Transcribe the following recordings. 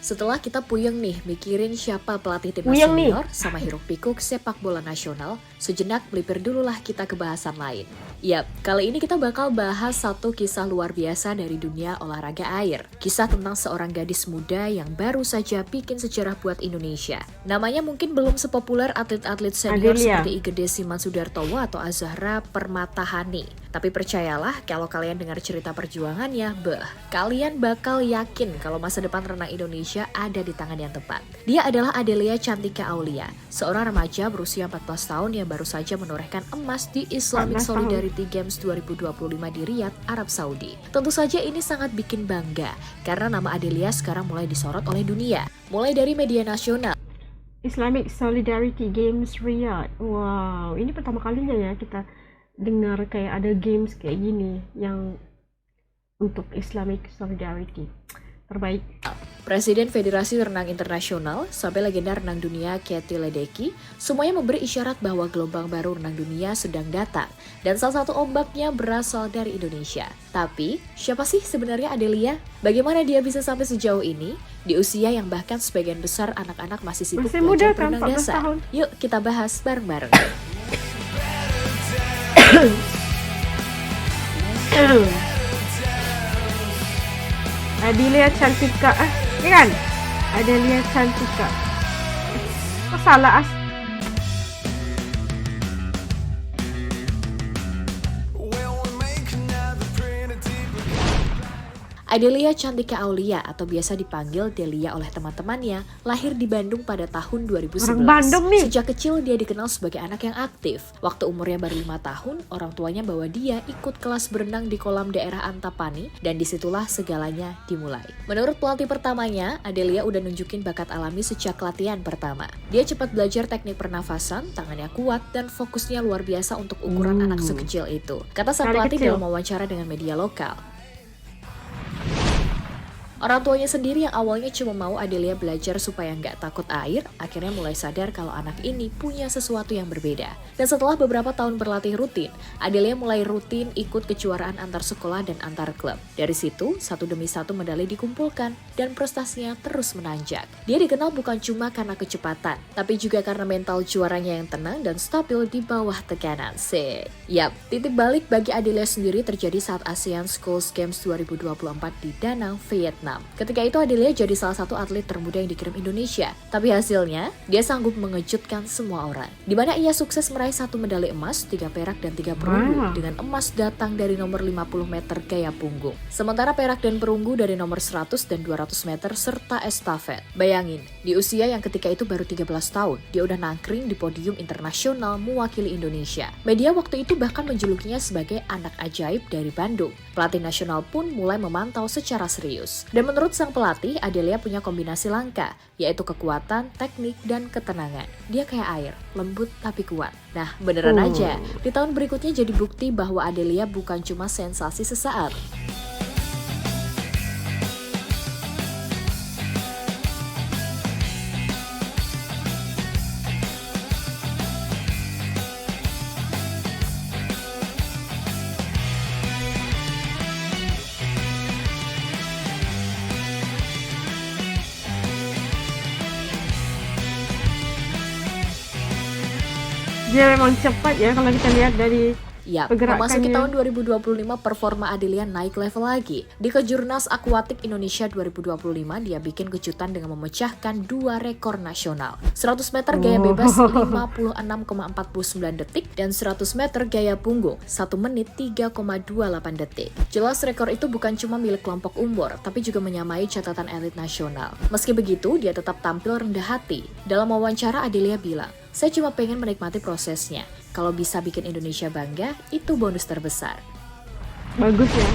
Setelah kita puyeng nih mikirin siapa pelatih timnas senior sama hiruk pikuk sepak bola nasional, sejenak melipir dululah kita ke bahasan lain. Yap, kali ini kita bakal bahas satu kisah luar biasa dari dunia olahraga air. Kisah tentang seorang gadis muda yang baru saja bikin sejarah buat Indonesia. Namanya mungkin belum sepopuler atlet-atlet senior seperti Igede Siman Sudartowo atau Azahra Permatahani. Tapi percayalah, kalau kalian dengar cerita perjuangannya, kalian bakal yakin kalau masa depan renang Indonesia ada di tangan yang tepat. Dia adalah Adelia Cantika Aulia, seorang remaja berusia 14 tahun yang baru saja menorehkan emas di Islamic Solidarity Games 2025 di Riyadh, Arab Saudi. Tentu saja ini sangat bikin bangga, karena nama Adelia sekarang mulai disorot oleh dunia, mulai dari media nasional. Islamic Solidarity Games Riyadh. Wow, ini pertama kalinya ya kita dengar kayak ada games kayak gini yang untuk Islamic Solidarity. Terbaik. Presiden Federasi Renang Internasional sampai legenda renang dunia Katie Ledecky semuanya memberi isyarat bahwa gelombang baru renang dunia sedang datang dan salah satu ombaknya berasal dari Indonesia. Tapi, siapa sih sebenarnya Adelia? Bagaimana dia bisa sampai sejauh ini di usia yang bahkan sebagian besar anak-anak masih sibuk belajar berenang dasar? Yuk kita bahas bareng-bareng. Adelia Cantika, ini kan? Adelia Cantika. Kok salah Adelia Cantika Aulia atau biasa dipanggil Delia oleh teman-temannya, lahir di Bandung pada tahun 2011. Sejak kecil dia dikenal sebagai anak yang aktif. Waktu umurnya baru 5 tahun, orang tuanya bawa dia ikut kelas berenang di kolam daerah Antapani dan disitulah segalanya dimulai. Menurut pelatih pertamanya, Adelia udah nunjukin bakat alami sejak latihan pertama. Dia cepat belajar teknik pernafasan, tangannya kuat, dan fokusnya luar biasa untuk ukuran anak sekecil itu. Kata sang pelatih dalam wawancara dengan media lokal. Orang tuanya sendiri yang awalnya cuma mau Adelia belajar supaya nggak takut air, akhirnya mulai sadar kalau anak ini punya sesuatu yang berbeda. Dan setelah beberapa tahun berlatih rutin, Adelia mulai rutin ikut kejuaraan antar sekolah dan antar klub. Dari situ, satu demi satu medali dikumpulkan dan prestasinya terus menanjak. Dia dikenal bukan cuma karena kecepatan, tapi juga karena mental juaranya yang tenang dan stabil di bawah tekanan. Yap, titik balik bagi Adelia sendiri terjadi saat ASEAN Schools Games 2024 di Danang, Vietnam. Ketika itu Adelia jadi salah satu atlet termuda yang dikirim Indonesia. Tapi hasilnya, dia sanggup mengejutkan semua orang. Di mana ia sukses meraih 1 medali emas, 3 perak dan 3 perunggu. Dengan emas datang dari nomor 50 meter gaya punggung. Sementara perak dan perunggu dari nomor 100 dan 200 meter serta estafet. Bayangin, di usia yang ketika itu baru 13 tahun, dia udah nangkring di podium internasional mewakili Indonesia. Media waktu itu bahkan menjulukinya sebagai anak ajaib dari Bandung. Pelatih nasional pun mulai memantau secara serius. Dan menurut sang pelatih, Adelia punya kombinasi langka, yaitu kekuatan, teknik, dan ketenangan. Dia kayak air, lembut tapi kuat. Nah, beneran aja, di tahun berikutnya jadi bukti bahwa Adelia bukan cuma sensasi sesaat. Dia memang cepat ya kalau kita lihat dari memasuki tahun 2025 performa Adelia naik level lagi. Di Kejurnas Akuatik Indonesia 2025 dia bikin kejutan dengan memecahkan 2 rekor nasional. 100 meter gaya bebas 56,49 detik dan 100 meter gaya punggung 1 menit 3,28 detik. Jelas rekor itu bukan cuma milik kelompok umur, tapi juga menyamai catatan elit nasional. Meski begitu, dia tetap tampil rendah hati. Dalam wawancara Adelia bilang, "Saya cuma pengen menikmati prosesnya. Kalau bisa bikin Indonesia bangga, itu bonus terbesar." Bagus ya.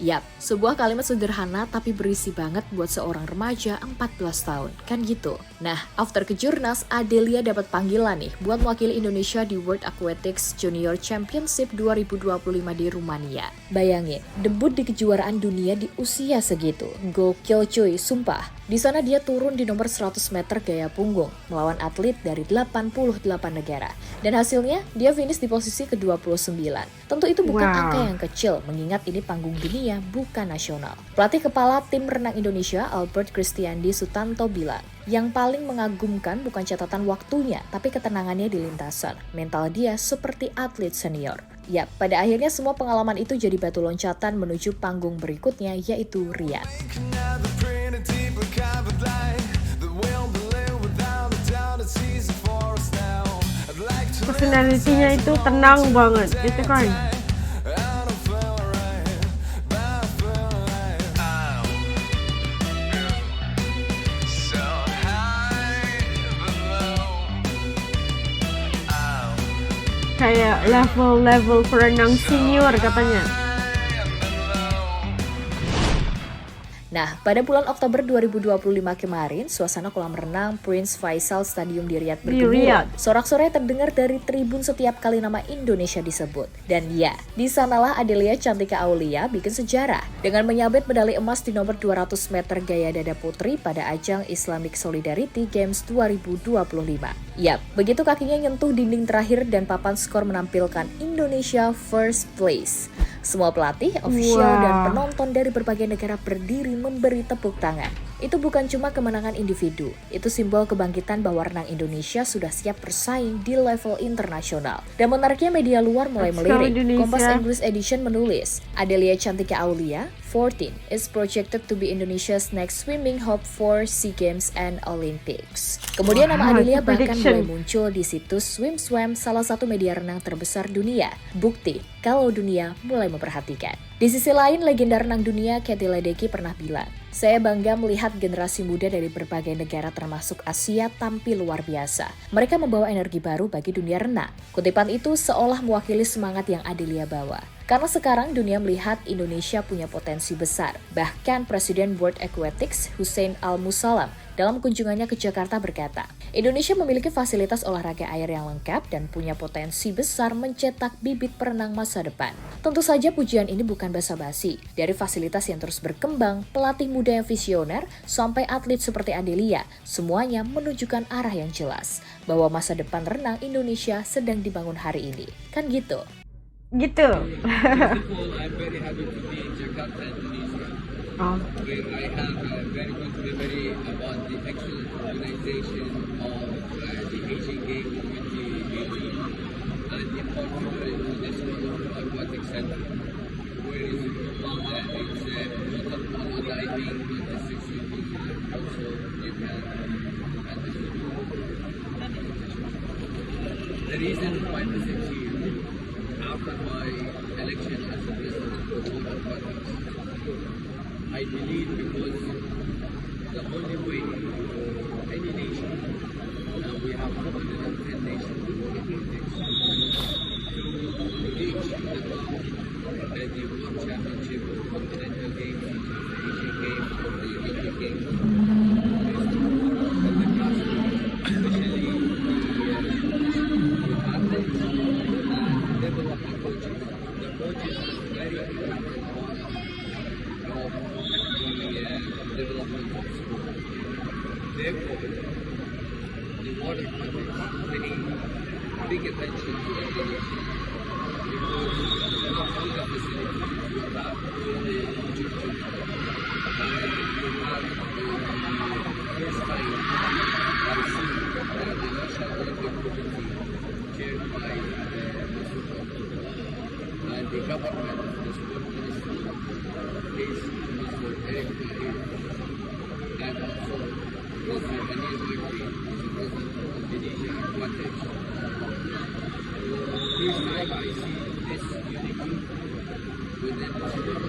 Yap, sebuah kalimat sederhana tapi berisi banget buat seorang remaja 14 tahun, kan gitu. Nah, after Kejurnas, Adelia dapat panggilan nih buat mewakili Indonesia di World Aquatics Junior Championship 2025 di Rumania. Bayangin, debut di kejuaraan dunia di usia segitu. Gokil cuy, sumpah. Di sana dia turun di nomor 100 meter gaya punggung, melawan atlet dari 88 negara. Dan hasilnya, dia finish di posisi ke-29. Tentu itu bukan angka yang kecil, mengingat ini panggung dunia, bukan nasional. Pelatih kepala tim renang Indonesia, Albert Kristiandi Sutanto bilang, yang paling mengagumkan bukan catatan waktunya, tapi ketenangannya di lintasan. Mental dia seperti atlet senior. Ya, pada akhirnya semua pengalaman itu jadi batu loncatan menuju panggung berikutnya, yaitu Riyadh. Personalitinya itu tenang banget, gitu kan? Kayak level perenang senior katanya. Nah, pada bulan Oktober 2025 kemarin, suasana kolam renang Prince Faisal Stadium di Riyadh bergemuruh. Sorak-sorai terdengar dari tribun setiap kali nama Indonesia disebut. Dan ya, di sanalah Adelia Cantika Aulia bikin sejarah dengan menyabet medali emas di nomor 200 meter gaya dada putri pada ajang Islamic Solidarity Games 2025. Yap, begitu kakinya nyentuh dinding terakhir dan papan skor menampilkan Indonesia first place. Semua pelatih, ofisial, dan penonton dari berbagai negara berdiri memberi tepuk tangan. Itu bukan cuma kemenangan individu, itu simbol kebangkitan bahwa renang Indonesia sudah siap bersaing di level internasional. Dan menariknya media luar mulai melirik. Kompas English Edition menulis, Adelia Cantika Aulia, 14, is projected to be Indonesia's next swimming hope for SEA Games and Olympics. Kemudian nama Adelia bahkan mulai muncul di situs SwimSwam, salah satu media renang terbesar dunia. Bukti kalau dunia mulai memperhatikan. Di sisi lain, legenda renang dunia Katie Ledecky pernah bilang, saya bangga melihat generasi muda dari berbagai negara termasuk Asia tampil luar biasa. Mereka membawa energi baru bagi dunia renang. Kutipan itu seolah mewakili semangat yang Adelia bawa. Karena sekarang dunia melihat Indonesia punya potensi besar. Bahkan Presiden World Aquatics Hussein Al-Musallam dalam kunjungannya ke Jakarta berkata, Indonesia memiliki fasilitas olahraga air yang lengkap dan punya potensi besar mencetak bibit perenang masa depan. Tentu saja pujian ini bukan basa-basi. Dari fasilitas yang terus berkembang, pelatih muda yang visioner, sampai atlet seperti Adelia, semuanya menunjukkan arah yang jelas bahwa masa depan renang Indonesia sedang dibangun hari ini. Kan gitu? Gitu. I'm very happy to be in Jakarta, Indonesia, where I have a very good memory about the excellent organization of the Asian Games 2018 and in particular this aquatic center, where is found that it's not only diving but the six swimming and also Japan and the swimming. The reason why this is here, after my election as a president of World Aquatics, I believe because the only way any nation, we have 110 nations in World Aquatics, to reach the top at the World Championship, Continental Games, the Asian Games, or the Olympic Games, is to work at the grassroots, especially the athletes, develop the coaches. The coaches is very important part of the development of sport. Therefore, the World Aquatics paying big attention to Indonesia because not all the facilities you have in the future and you have the first time I see that the National Olympic Committee chaired by and the government of the sport ministry is Mr. Eric Tahir and also Mr. Anil Bakri, the president of Indonesia Aquatics. This time I see this unity within the sport.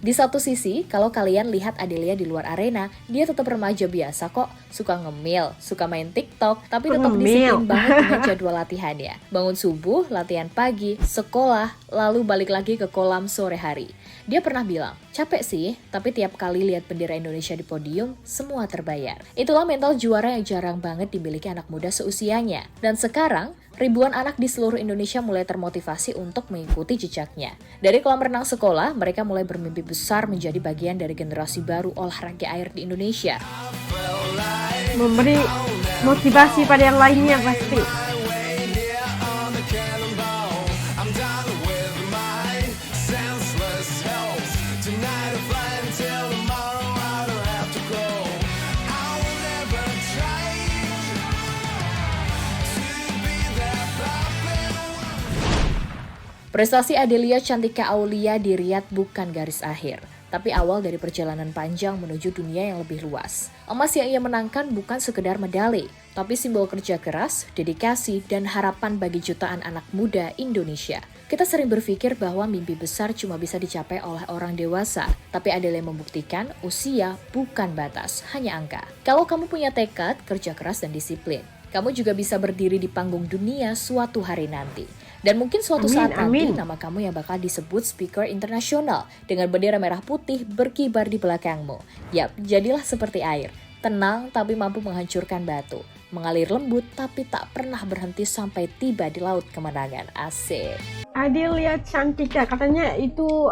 Di satu sisi, kalau kalian lihat Adelia di luar arena, dia tetap remaja biasa kok. Suka ngemil, suka main TikTok, tapi tetap disiplin banget dengan jadwal latihannya. Bangun subuh, latihan pagi, sekolah, lalu balik lagi ke kolam sore hari. Dia pernah bilang, capek sih, tapi tiap kali lihat bendera Indonesia di podium, semua terbayar. Itulah mental juara yang jarang banget dimiliki anak muda seusianya. Dan sekarang, ribuan anak di seluruh Indonesia mulai termotivasi untuk mengikuti jejaknya. Dari kolam renang sekolah, mereka mulai bermimpi besar menjadi bagian dari generasi baru olahraga air di Indonesia. Memberi motivasi pada yang lainnya pasti. Prestasi Adelia Cantika Aulia di Riyadh bukan garis akhir, tapi awal dari perjalanan panjang menuju dunia yang lebih luas. Emas yang ia menangkan bukan sekedar medali, tapi simbol kerja keras, dedikasi, dan harapan bagi jutaan anak muda Indonesia. Kita sering berpikir bahwa mimpi besar cuma bisa dicapai oleh orang dewasa, tapi Adelia membuktikan usia bukan batas, hanya angka. Kalau kamu punya tekad, kerja keras, dan disiplin, kamu juga bisa berdiri di panggung dunia suatu hari nanti. Dan mungkin suatu saat nanti nama kamu yang bakal disebut speaker internasional dengan bendera merah putih berkibar di belakangmu. Yap, jadilah seperti air, tenang tapi mampu menghancurkan batu, mengalir lembut tapi tak pernah berhenti sampai tiba di laut kemenangan. Asik. Adelia Cantika katanya itu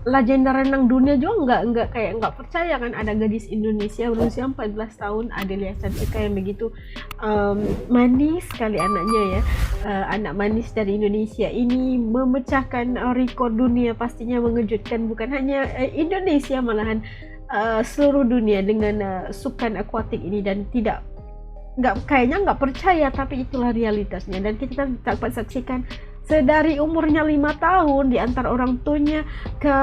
legenda renang dunia juga nggak percaya kan ada gadis Indonesia berusia 14 tahun Adelia Cantika yang begitu manis sekali anaknya ya, anak manis dari Indonesia ini memecahkan rekor dunia, pastinya mengejutkan bukan hanya Indonesia malahan seluruh dunia dengan sukan akuatik ini, dan kayaknya nggak percaya tapi itulah realitasnya. Dan kita dapat saksikan sedari umurnya 5 tahun diantar orang tuanya ke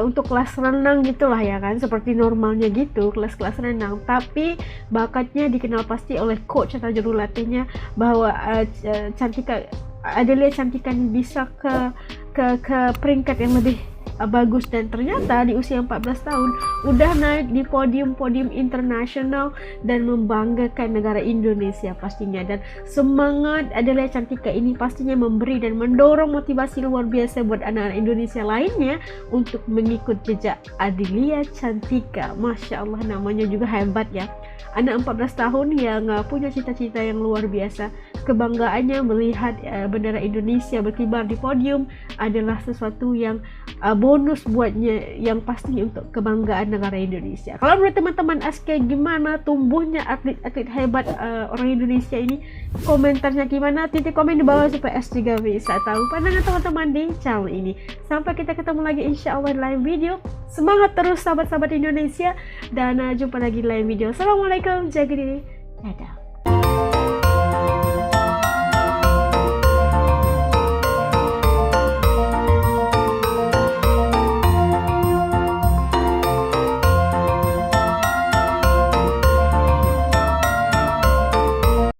untuk kelas renang gitulah ya kan, seperti normalnya gitu kelas-kelas renang, tapi bakatnya dikenal pasti oleh coach atau juru latihnya bahwa Adelia Cantika bisa ke peringkat yang lebih bagus, dan ternyata di usia 14 tahun udah naik di podium-podium internasional dan membanggakan negara Indonesia pastinya. Dan semangat Adelia Cantika ini pastinya memberi dan mendorong motivasi luar biasa buat anak-anak Indonesia lainnya untuk mengikut jejak Adelia Cantika. Masya Allah, namanya juga hebat ya, anak 14 tahun yang punya cita-cita yang luar biasa. Kebanggaannya melihat bendera Indonesia berkibar di podium adalah sesuatu yang bonus buatnya, yang pasti untuk kebanggaan negara Indonesia. Kalau menurut teman-teman Aske, gimana tumbuhnya atlet-atlet hebat orang Indonesia ini? Komentarnya gimana? Titik komen di bawah supaya S juga bisa tahu pandangan teman-teman di channel ini. Sampai kita ketemu lagi insya Allah di lain video. Semangat terus sahabat-sahabat Indonesia, dan jumpa lagi di lain video. Assalamualaikum, jaga diri, dadah.